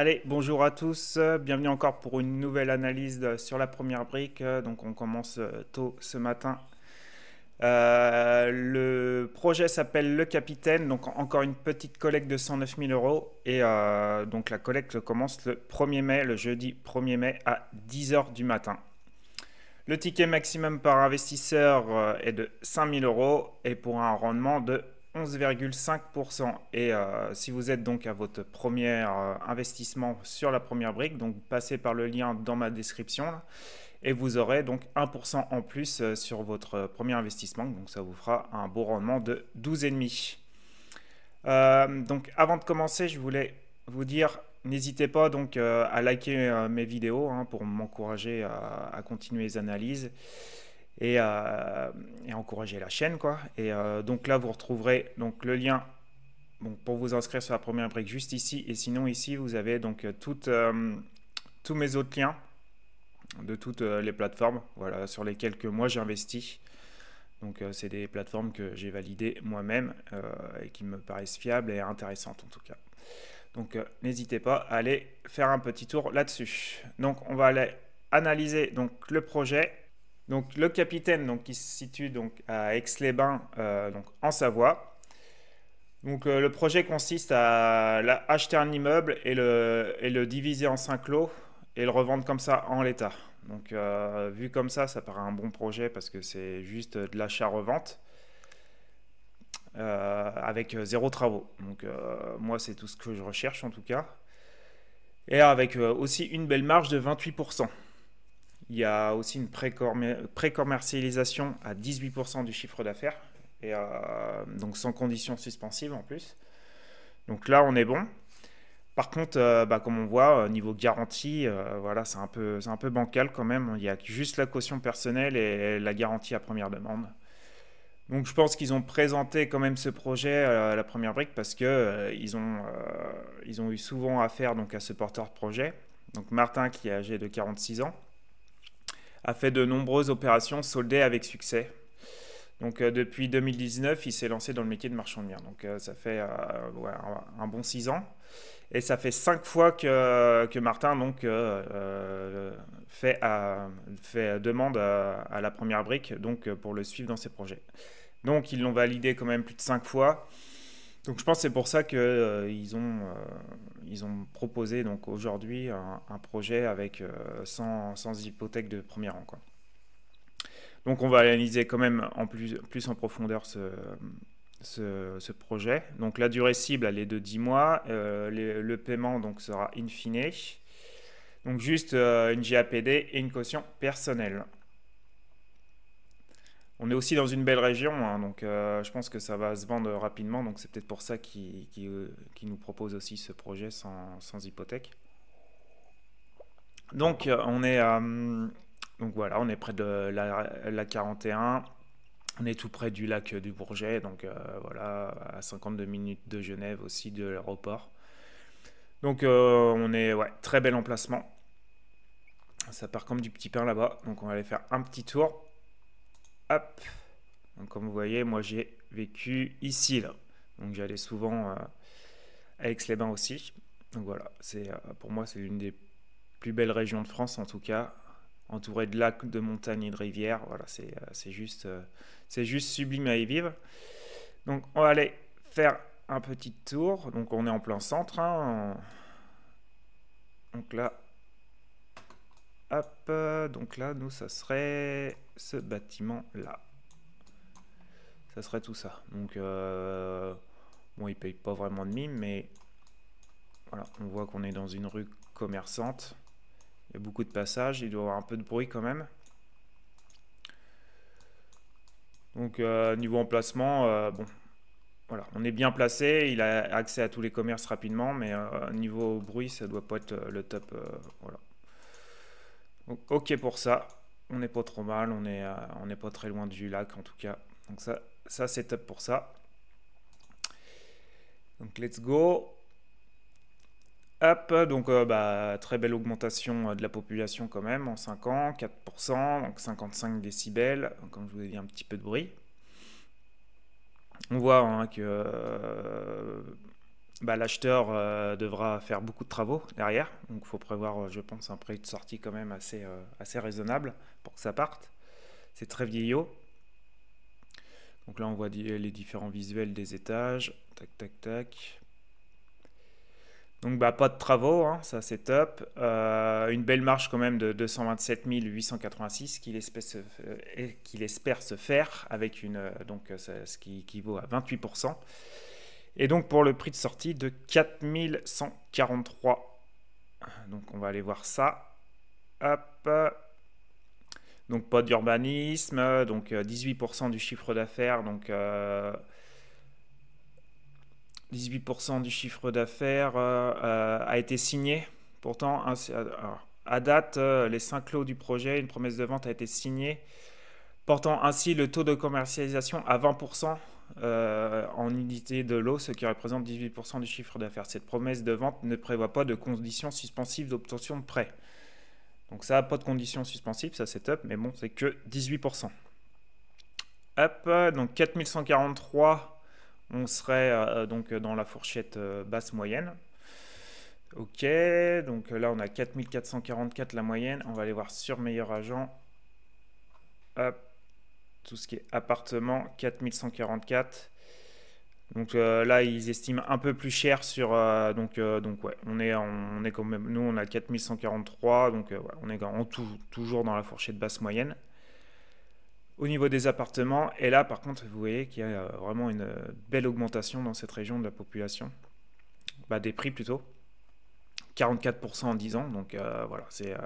Allez, bonjour à tous, bienvenue encore pour une nouvelle analyse sur la première brique. Donc on commence tôt ce matin. Le projet s'appelle Le Capitaine, donc encore une petite collecte de 109 000 euros. Et donc la collecte commence le 1er mai, le jeudi 1er mai à 10 heures du matin. Le ticket maximum par investisseur est de 5 000 euros et pour un rendement de 11,5%. Et si vous êtes donc à votre premier investissement sur la première brique, donc passez par le lien dans ma description là, et vous aurez donc 1% en plus sur votre premier investissement. Donc ça vous fera un beau rendement de 12,5. Donc avant de commencer, je voulais vous dire, n'hésitez pas donc à liker mes vidéos pour m'encourager à continuer les analyses et encourager la chaîne quoi. Et donc là vous retrouverez donc le lien donc, pour vous inscrire sur la première brique juste ici, et sinon ici vous avez donc tous mes autres liens de toutes les plateformes voilà, sur lesquelles que moi j'ai investi. Donc c'est des plateformes que j'ai validées moi-même et qui me paraissent fiables et intéressantes en tout cas. Donc n'hésitez pas à aller faire un petit tour là-dessus. Donc on va aller analyser donc le projet. Donc le Capitaine donc, qui se situe donc à Aix-les-Bains donc en Savoie. Donc le projet consiste à acheter un immeuble et le diviser en 5 lots et le revendre comme ça en l'état. Donc vu comme ça paraît un bon projet parce que c'est juste de l'achat-revente avec zéro travaux. Donc moi c'est tout ce que je recherche en tout cas. Et avec aussi une belle marge de 28%. Il y a aussi une pré-commercialisation à 18% du chiffre d'affaires. Et donc sans conditions suspensives en plus. Donc là on est bon. Par contre, comme on voit, niveau garantie, voilà, c'est un peu bancal quand même. Il y a juste la caution personnelle et la garantie à première demande. Donc je pense qu'ils ont présenté quand même ce projet à la première brique parce que ils ont eu souvent affaire donc à ce porteur de projet. Donc Martin, qui est âgé de 46 ans, a fait de nombreuses opérations soldées avec succès. Donc depuis 2019, il s'est lancé dans le métier de marchand de biens. Donc ça fait ouais, un bon 6 ans. Et ça fait 5 fois que Martin donc, fait demande à la première brique donc, pour le suivre dans ses projets. Donc ils l'ont validé quand même plus de 5 fois. Donc je pense que c'est pour ça qu'ils ils ont proposé donc aujourd'hui un projet avec sans hypothèque de premier rang, quoi. Donc on va analyser quand même plus en profondeur ce projet. Donc la durée cible elle est de 10 mois. Le paiement donc sera in fine. Donc juste une GAPD et une caution personnelle. On est aussi dans une belle région, donc je pense que ça va se vendre rapidement. Donc c'est peut-être pour ça qu'ils nous proposent aussi ce projet sans hypothèque. Donc on est donc voilà, on est près de la 41. On est tout près du lac du Bourget, donc voilà, à 52 minutes de Genève aussi, de l'aéroport. Donc on est, ouais, très bel emplacement. Ça part comme du petit pain là-bas, donc on va aller faire un petit tour. Hop. Donc comme vous voyez, moi j'ai vécu ici, là. Donc j'allais souvent à Aix-les-Bains aussi. Donc voilà, pour moi c'est l'une des plus belles régions de France en tout cas, entourée de lacs, de montagnes et de rivières. Voilà, c'est juste sublime à y vivre. Donc on va aller faire un petit tour. Donc on est en plein centre. Donc là, hop. Donc là, nous, ça serait ce bâtiment-là. Ça serait tout ça. Donc bon, il paye pas vraiment de mine, mais voilà, on voit qu'on est dans une rue commerçante. Il y a beaucoup de passages. Il doit y avoir un peu de bruit quand même. Donc niveau emplacement, bon, voilà, on est bien placé, il a accès à tous les commerces rapidement, mais niveau bruit, ça doit pas être le top. Voilà. Donc, ok pour ça, on n'est pas trop mal, on n'est pas très loin du lac en tout cas. Donc ça c'est top pour ça. Donc let's go. Hop, donc très belle augmentation de la population quand même en 5 ans, 4%, donc 55 décibels, comme je vous ai dit un petit peu de bruit. On voit que bah, l'acheteur devra faire beaucoup de travaux derrière. Donc il faut prévoir, je pense, un prix de sortie quand même assez raisonnable pour que ça parte. C'est très vieillot. Donc là, on voit les différents visuels des étages. Tac, tac, tac. Donc bah, pas de travaux, hein, ça c'est top. Une belle marge quand même de 227 886 qu'il espère se faire avec ce qui équivaut à 28%. Et donc pour le prix de sortie de 4143. Donc on va aller voir ça. Hop. Donc pas d'urbanisme, donc 18% du chiffre d'affaires, donc 18% du chiffre d'affaires a été signé. Pourtant, à date, les 5 lots du projet, une promesse de vente a été signée, portant ainsi le taux de commercialisation à 20% en unité de lot, ce qui représente 18% du chiffre d'affaires. Cette promesse de vente ne prévoit pas de conditions suspensives d'obtention de prêt. Donc ça n'a pas de conditions suspensives, ça c'est top, mais bon, c'est que 18%. Hop, donc 4143, on serait donc dans la fourchette basse moyenne. Ok, donc là on a 4444 la moyenne, on va aller voir sur meilleur agent. Hop, tout ce qui est appartement, 4144. Donc là, ils estiment un peu plus cher sur. Donc ouais, on est quand même. Nous, on a 4143. Donc ouais, on est toujours dans la fourchette basse moyenne. Au niveau des appartements, et là, par contre, vous voyez qu'il y a vraiment une belle augmentation dans cette région de la population. Bah, des prix plutôt. 44% en 10 ans. Donc voilà, c'est.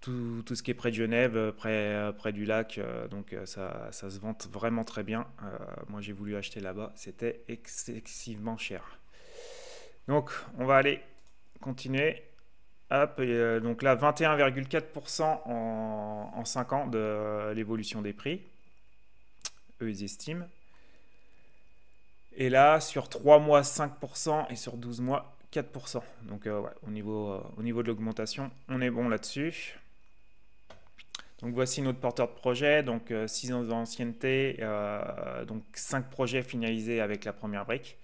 Tout ce qui est près de Genève, près du lac, donc ça se vante vraiment très bien. Moi j'ai voulu acheter là-bas, c'était excessivement cher. Donc on va aller continuer. Hop, donc là 21,4% en 5 ans de l'évolution des prix. Eux ils estiment. Et là sur 3 mois 5% et sur 12 mois 4%. Donc ouais, au niveau de l'augmentation, on est bon là-dessus. Donc voici notre porteur de projet, donc 6 ans d'ancienneté, donc 5 projets finalisés avec la première brique.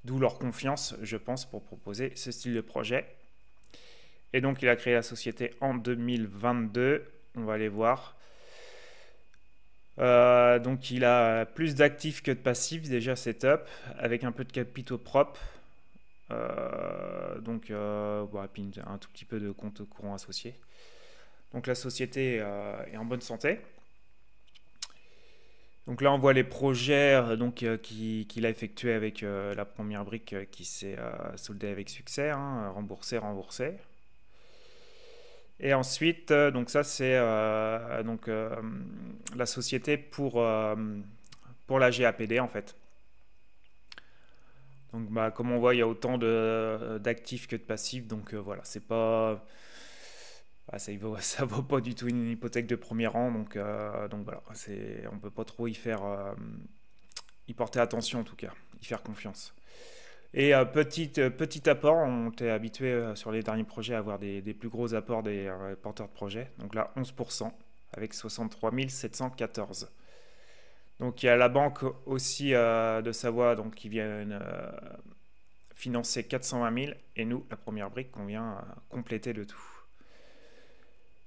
D'où leur confiance, je pense, pour proposer ce style de projet. Et donc il a créé la société en 2022, on va aller voir. Donc il a plus d'actifs que de passifs, déjà c'est top, avec un peu de capitaux propres. Bon, et puis un tout petit peu de compte courant associé. Donc la société est en bonne santé. Donc là, on voit les projets qu'il a effectués avec la première brique qui s'est soldée avec succès, hein, remboursé. Et ensuite, donc ça c'est la société pour la GAPD en fait. Donc bah, comme on voit, il y a autant d'actifs que de passifs. Donc voilà, c'est pas... ça vaut pas du tout une hypothèque de premier rang, donc voilà, on peut pas trop y porter attention en tout cas, y faire confiance. Et petit apport, on était habitué sur les derniers projets à avoir des plus gros apports des porteurs de projets, donc là 11% avec 63 714. Donc il y a la banque aussi de Savoie donc, qui vient financer 420 000 et nous, la première brique, qu'on vient compléter le tout.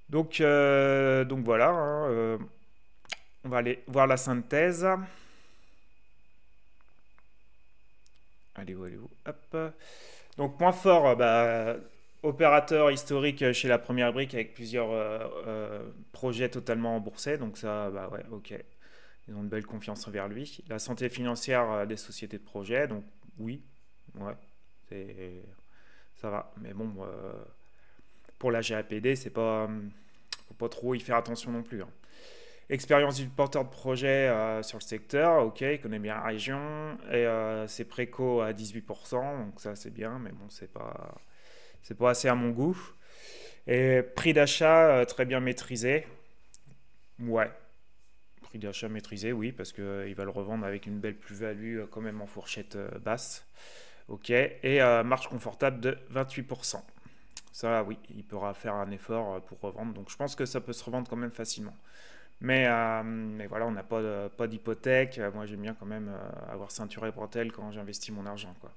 Donc voilà, hein, on va aller voir la synthèse. Allez-vous, hop. Donc point fort, opérateur historique chez la première brique avec plusieurs projets totalement remboursés. Donc ça, bah ouais, ok. Ils ont une belle confiance envers lui. La santé financière des sociétés de projet, donc oui, ouais, ça va. Mais bon, pour la GAPD, c'est pas, faut pas trop y faire attention non plus. Hein. Expérience du porteur de projet sur le secteur, ok, il connaît bien la région, et c'est préco à 18%, donc ça c'est bien, mais bon, c'est pas assez à mon goût. Et prix d'achat très bien maîtrisé, ouais, prix d'achat maîtrisé, oui, parce qu'il va le revendre avec une belle plus-value quand même en fourchette basse, ok, et marge confortable de 28%. Ça, oui, il pourra faire un effort pour revendre. Donc, je pense que ça peut se revendre quand même facilement. Mais voilà, on n'a pas d'hypothèque. Moi, j'aime bien quand même avoir ceinturé bretelles quand j'investis mon argent, quoi.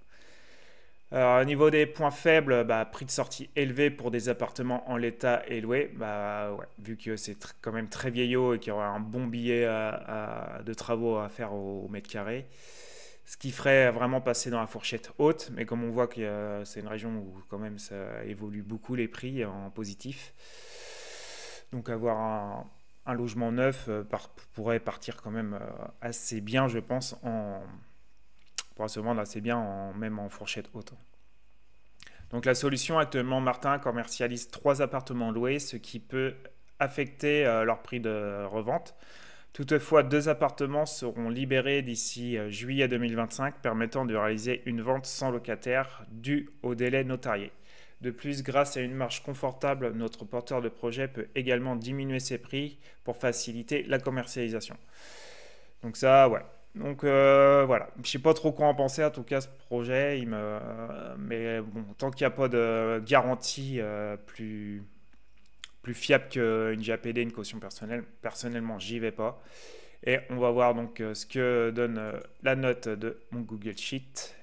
Alors, au niveau des points faibles, bah, prix de sortie élevé pour des appartements en l'état et loués. Bah, ouais, vu que c'est quand même très vieillot et qu'il y aura un bon billet de travaux à faire au mètre carré, ce qui ferait vraiment passer dans la fourchette haute. Mais comme on voit que c'est une région où quand même ça évolue beaucoup les prix en positif, donc avoir un logement neuf pourrait partir quand même assez bien, je pense, pourra se vendre assez bien, même en fourchette haute. Donc la solution actuellement, Martin commercialise 3 appartements loués, ce qui peut affecter leur prix de revente. Toutefois, 2 appartements seront libérés d'ici juillet 2025, permettant de réaliser une vente sans locataire due au délai notarié. De plus, grâce à une marge confortable, notre porteur de projet peut également diminuer ses prix pour faciliter la commercialisation. Donc ça, ouais. Donc voilà, je sais pas trop quoi en penser. En tout cas, ce projet, mais bon, tant qu'il n'y a pas de garantie plus fiable qu'une GAPD, une caution personnelle, personnellement, j'y vais pas. Et on va voir donc ce que donne la note de mon Google Sheet.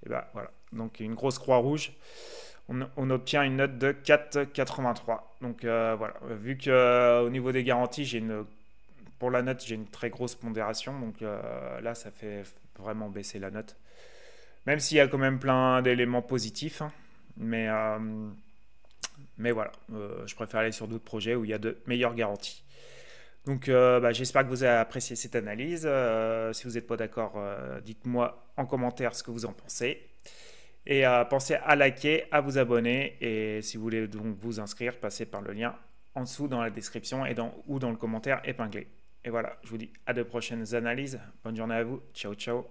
Et bah voilà, donc une grosse croix rouge. On obtient une note de 4,83. Donc voilà, vu que au niveau des garanties, pour la note, j'ai une très grosse pondération. Donc là, ça fait vraiment baisser la note. Même s'il y a quand même plein d'éléments positifs, hein. Mais voilà, je préfère aller sur d'autres projets où il y a de meilleures garanties. Donc bah, j'espère que vous avez apprécié cette analyse. Si vous n'êtes pas d'accord, dites-moi en commentaire ce que vous en pensez. Et pensez à liker, à vous abonner. Et si vous voulez donc vous inscrire, passez par le lien en dessous dans la description ou dans le commentaire épinglé. Et voilà, je vous dis à de prochaines analyses. Bonne journée à vous. Ciao, ciao.